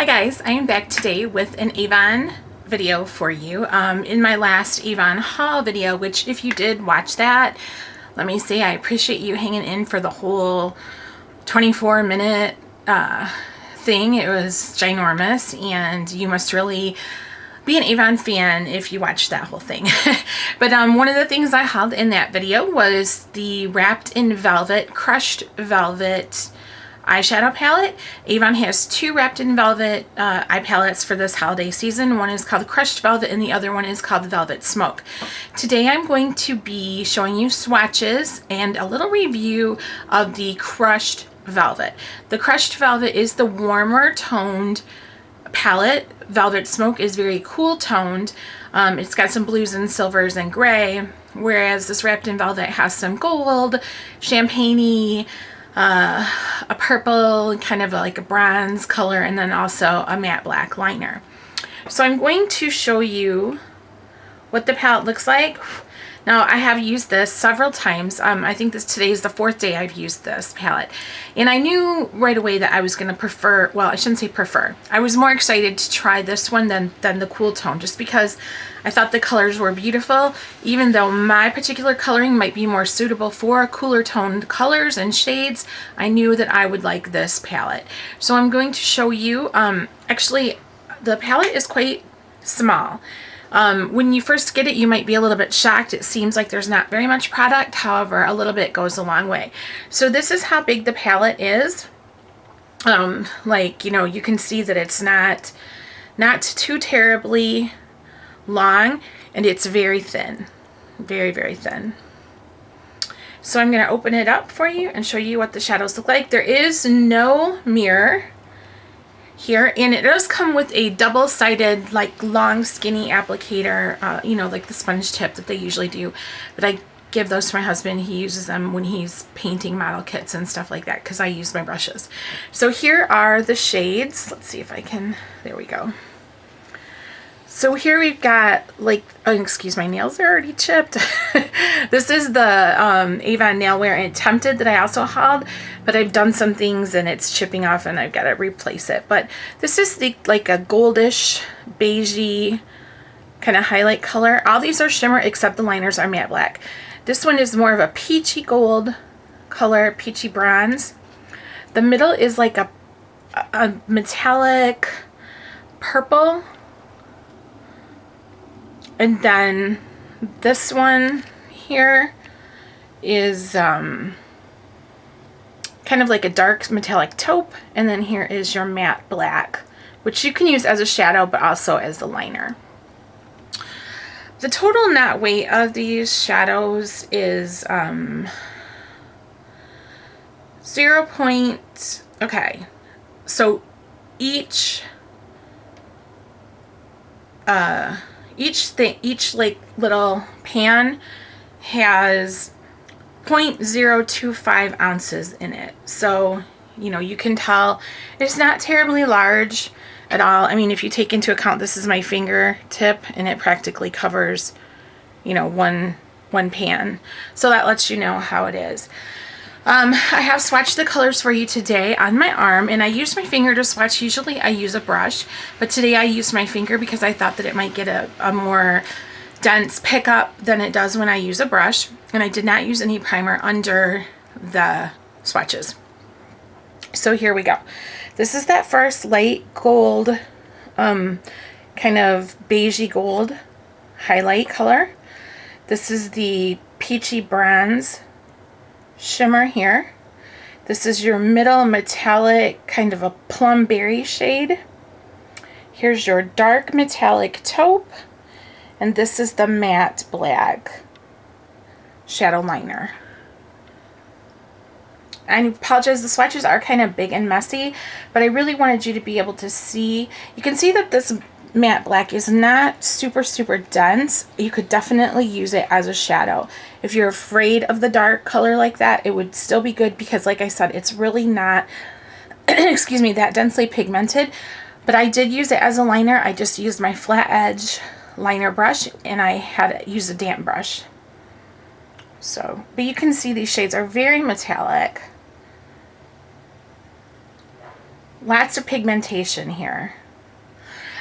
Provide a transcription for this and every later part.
Hi guys, I am back today with an Avon video for you. In my last Avon haul video, which if you did watch that, let me say I appreciate you hanging in for the whole 24-minute thing. It was ginormous and you must really be an Avon fan if you watched that whole thing. But one of the things I hauled in that video was the Wrapped in Velvet Crushed Velvet eyeshadow palette. Avon has two Wrapped in Velvet eye palettes for this holiday season. One is called Crushed Velvet and the other one is called Velvet Smoke. Today I'm going to be showing you swatches and a little review of the Crushed Velvet. The Crushed Velvet is the warmer toned palette. Velvet Smoke is very cool toned. It's got some blues and silvers and gray, whereas this Wrapped in Velvet has some gold, champagne-y, a purple, kind of like a bronze color, and then also a matte black liner. So I'm going to show you what the palette looks like. Now I have used this several times. I think today is the fourth day I've used this palette, and I knew right away that I was going to prefer, well, I shouldn't say prefer, I was more excited to try this one than the cool tone, just because I thought the colors were beautiful, even though my particular coloring might be more suitable for cooler toned colors and shades. I knew that I would like this palette. So I'm going to show you, actually the palette is quite small. When you first get it, you might be a little bit shocked. It seems like there's not very much product. However, a little bit goes a long way. So this is how big the palette is. Like, you know, you can see that it's not too terribly long, and it's very thin. Very, very thin. So I'm going to open it up for you and show you what the shadows look like. There is no mirror here, and it does come with a double-sided, like, long skinny applicator, you know, like the sponge tip that they usually do, but I give those to my husband. He uses them when he's painting model kits and stuff like that, because I use my brushes. So here are the shades. Let's see if I can, there we go. So here we've got, like, oh, excuse my nails are already chipped. This is the Avon Nailwear and Tempted that I also hauled, but I've done some things and it's chipping off and I've got to replace it. But this is the, like, a goldish, beigey kind of highlight color. All these are shimmer except the liners are matte black. This one is more of a peachy gold color, peachy bronze. The middle is like a metallic purple. And then this one here is kind of like a dark metallic taupe, and then here is your matte black, which you can use as a shadow but also as the liner. The total net weight of these shadows is 0. Okay, so each like little pan has 0.025 ounces in it. So, you know, you can tell it's not terribly large at all. I mean, if you take into account this is my fingertip and it practically covers, you know, one pan. So that lets you know how it is. I have swatched the colors for you today on my arm, and I use my finger to swatch. Usually I use a brush, but today I used my finger because I thought that it might get a more dense pickup than it does when I use a brush, and I did not use any primer under the swatches. So here we go. This is that first light gold, kind of beigey gold highlight color. This is the peachy bronze shimmer here. This is your middle metallic, kind of a plum berry shade. Here's your dark metallic taupe, and this is the matte black shadow liner. I apologize, the swatches are kind of big and messy, but I really wanted you to be able to see. You can see that this matte black is not super dense. You could definitely use it as a shadow. If you're afraid of the dark color like that, it would still be good because, like I said, it's really not excuse me, that densely pigmented. But I did use it as a liner. I just used my flat edge liner brush, and I had used a damp brush. So, but you can see these shades are very metallic. lots of pigmentation here.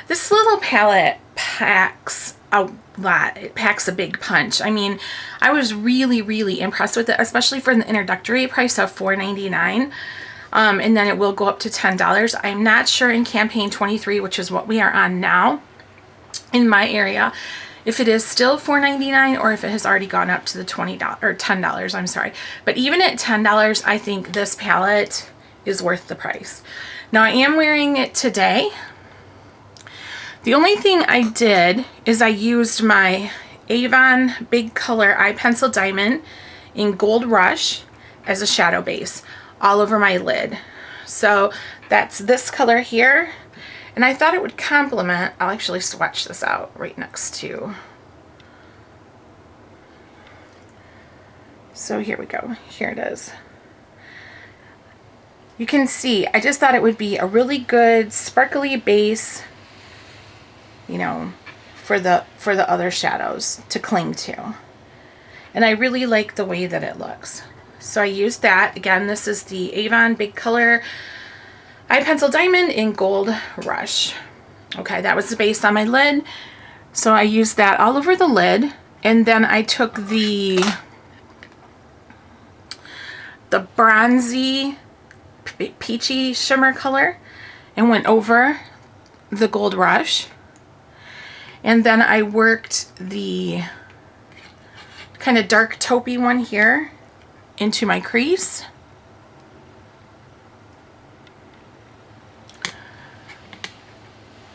This little palette packs a lot. It packs a big punch. I mean, I was really impressed with it, especially for the introductory price of $4.99. And then it will go up to $10. I'm not sure in campaign 23, which is what we are on now in my area, if it is still $4.99 or if it has already gone up to the $20 or $10, I'm sorry. But even at $10, I think this palette is worth the price. Now I am wearing it today. The only thing I did is I used my Avon Big Color Eye Pencil Diamond in Gold Rush as a shadow base all over my lid. So that's this color here. And I thought it would complement, I'll actually swatch this out right next to. So here we go, here it is. You can see, I just thought it would be a really good sparkly base, you know, for the other shadows to cling to. And I really like the way that it looks. So I used that. Again, this is the Avon Big Color Eye Pencil Diamond in Gold Rush. Okay, that was the base on my lid. So I used that all over the lid. And then I took the bronzy peachy shimmer color and went over the Gold Rush. And then I worked the kind of dark taupey one here into my crease.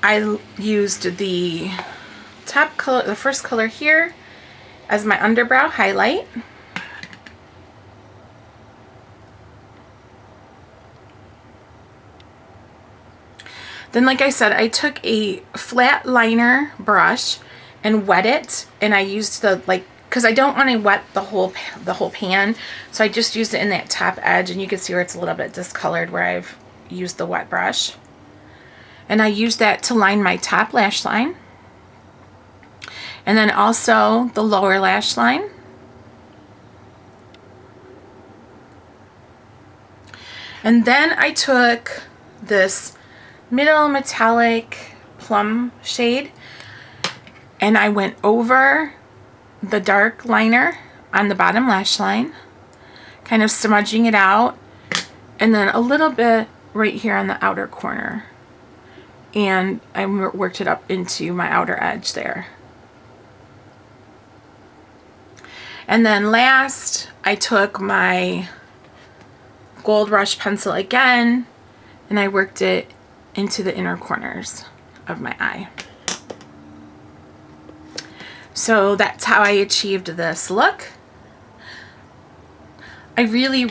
I used the top color, the first color here, as my underbrow highlight. Then, like I said, I took a flat liner brush and wet it, and I used the, like, because I don't want to wet the whole pan, so I just used it in that top edge, and you can see where it's a little bit discolored where I've used the wet brush. And I used that to line my top lash line, and then also the lower lash line. And then I took this middle metallic plum shade and I went over the dark liner on the bottom lash line, kind of smudging it out, and then a little bit right here on the outer corner, and I worked it up into my outer edge there. And then last, I took my Gold Rush pencil again and I worked it into the inner corners of my eye. So that's how I achieved this look. I really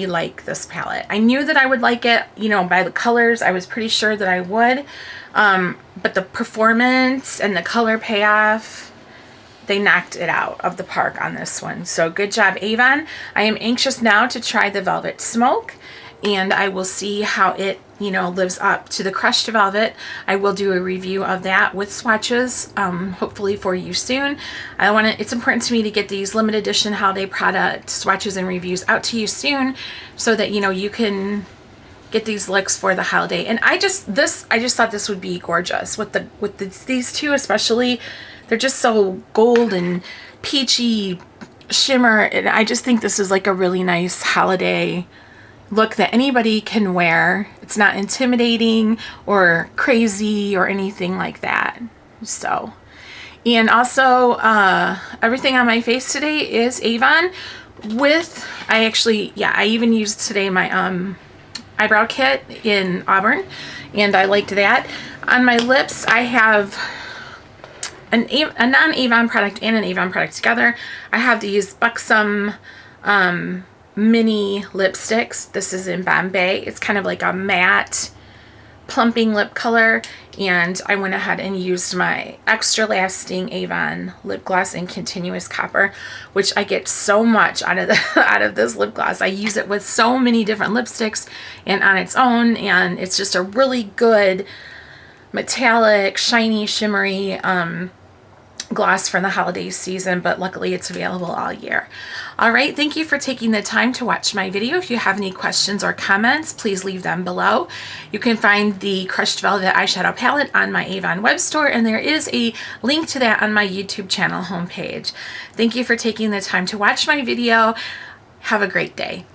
like this palette. I knew that I would like it, you know, by the colors. I was pretty sure that I would. But the performance and the color payoff, they knocked it out of the park on this one. So good job, Avon. I am anxious now to try the Velvet Smoke, and I will see how it, you know, lives up to the crushed velvet. I will do a review of that with swatches, hopefully for you soon. It's important to me to get these limited edition holiday product swatches and reviews out to you soon, so that, you know, you can get these looks for the holiday. And I just thought this would be gorgeous with these two especially. They're just so gold and peachy shimmer, and I just think this is like a really nice holiday look that anybody can wear. It's not intimidating or crazy or anything like that. So, and also everything on my face today is Avon with, I even used today my eyebrow kit in Auburn, and I liked that. On my lips, I have a non-Avon product and an Avon product together. I have these Buxom mini lipsticks. This is in Bombay. It's kind of like a matte plumping lip color, and I went ahead and used my extra lasting Avon lip gloss in Continuous Copper, which I get so much out of this lip gloss. I use it with so many different lipsticks and on its own, and it's just a really good metallic, shiny, shimmery gloss for the holiday season, but luckily it's available all year. All right, thank you for taking the time to watch my video. If you have any questions or comments, please leave them below. You can find the Crushed Velvet eyeshadow palette on my Avon web store, and there is a link to that on my YouTube channel homepage. Thank you for taking the time to watch my video. Have a great day.